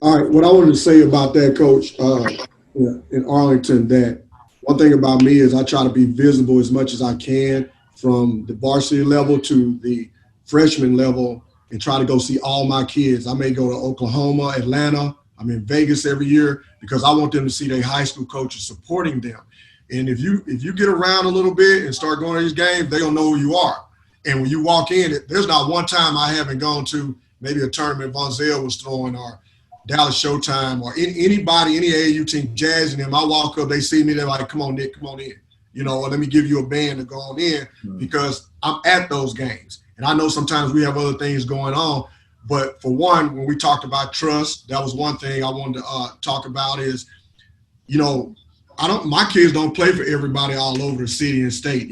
All right, what I wanted to say about that, Coach, in Arlington, that one thing about me is I try to be visible as much as I can from the varsity level to the freshman level and try to go see all my kids. I may go to Oklahoma, Atlanta. I'm in Vegas every year because I want them to see their high school coaches supporting them. And if you get around a little bit and start going to these games, they don't know who you are. And when you walk in, there's not one time I haven't gone to maybe a tournament Von Zell was throwing or Dallas Showtime or anybody, any AAU team, Jazz and them. I walk up, they see me, they're like, "Come on, Nick, come on in." Or let me give you a band to go on in because I'm at those games. And I know sometimes we have other things going on, but for one, when we talked about trust, that was one thing I wanted to talk about is, you know, my kids don't play for everybody all over the city and state.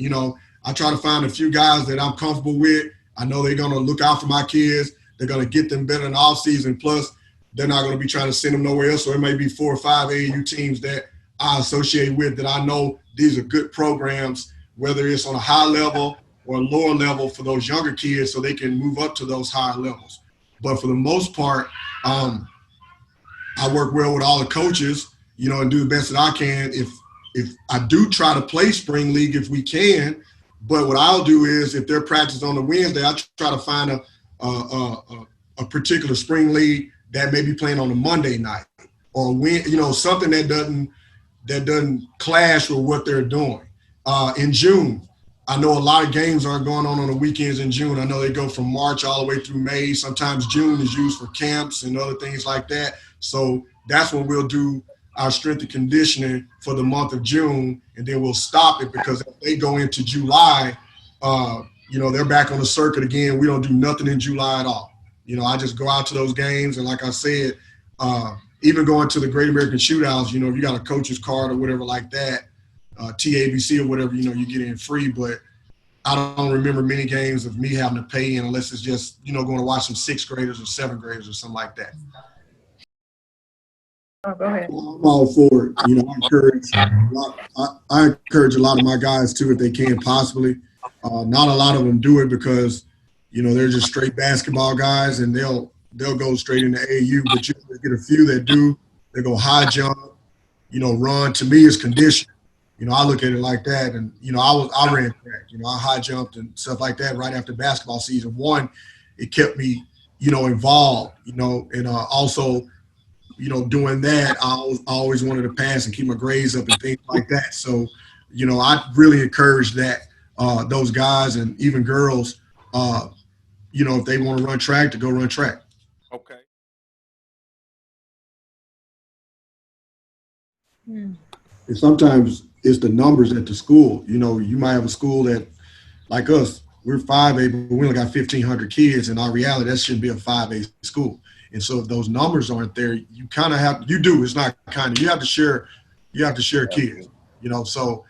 I try to find a few guys that I'm comfortable with. I know they're going to look out for my kids. They're going to get them better in the offseason. Plus, they're not going to be trying to send them nowhere else. So it may be 4 or 5 AAU teams that I associate with that I know these are good programs, whether it's on a high level or a lower level for those younger kids so they can move up to those higher levels. But for the most part, I work well with all the coaches, and do the best that I can. If I do try to play spring league if we can, but what I'll do is if they're practicing on the Wednesday, I try to find a particular spring league that may be playing on a Monday night or something that doesn't clash with what they're doing. In June, I know a lot of games are going on the weekends in June. I know they go from March all the way through May. Sometimes June is used for camps and other things like that. So that's when we'll do our strength and conditioning for the month of June, and then we'll stop it because if they go into July, they're back on the circuit again. We don't do nothing in July at all. I just go out to those games, and like I said, even going to the Great American Shootouts, if you got a coach's card or whatever like that, TABC or whatever, you get in free. But I don't remember many games of me having to pay in unless it's just, going to watch some 6th graders or 7th graders or something like that. Oh, go ahead. I'm all for it. I encourage a lot of my guys too, if they can possibly. Not a lot of them do it because, they're just straight basketball guys and they'll go straight into AU. But you get a few that do. They go high jump, run. To me, is condition. I look at it like that. And I ran track. I high jumped and stuff like that right after basketball season. One, it kept me, involved. And also, doing that, I always wanted to pass and keep my grades up and things like that. So, I really encourage that those guys and even girls, if they want to run track, to go run track. Okay. And sometimes it's the numbers at the school. You might have a school that, like us, we're 5A, but we only got 1,500 kids. In our reality, that shouldn't be a 5A school. And so if those numbers aren't there, you kind of have, you do, it's not kind of, you have to share kids, So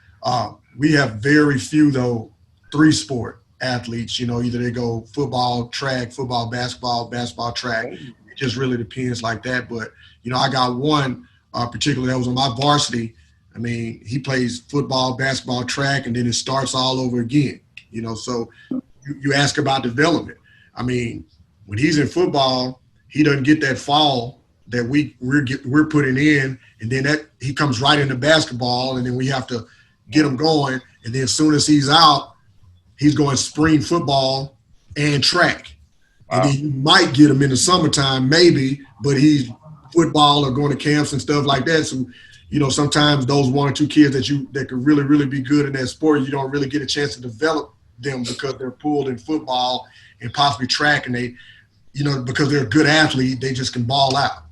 we have very few, though, 3-sport athletes, either they go football, track, football, basketball, track. It just really depends like that. But, I got one particularly that was on my varsity. I mean, he plays football, basketball, track, and then it starts all over again, So you ask about development. I mean, when he's in football, he doesn't get that fall that we're putting in, and then that he comes right into basketball, and then we have to get him going. And then as soon as he's out, he's going spring football and track. Wow. And then you might get him in the summertime, maybe, but he's football or going to camps and stuff like that. So, sometimes those 1 or 2 kids that could really, really be good in that sport, you don't really get a chance to develop them because they're pulled in football and possibly track, and they, because they're a good athlete, they just can ball out.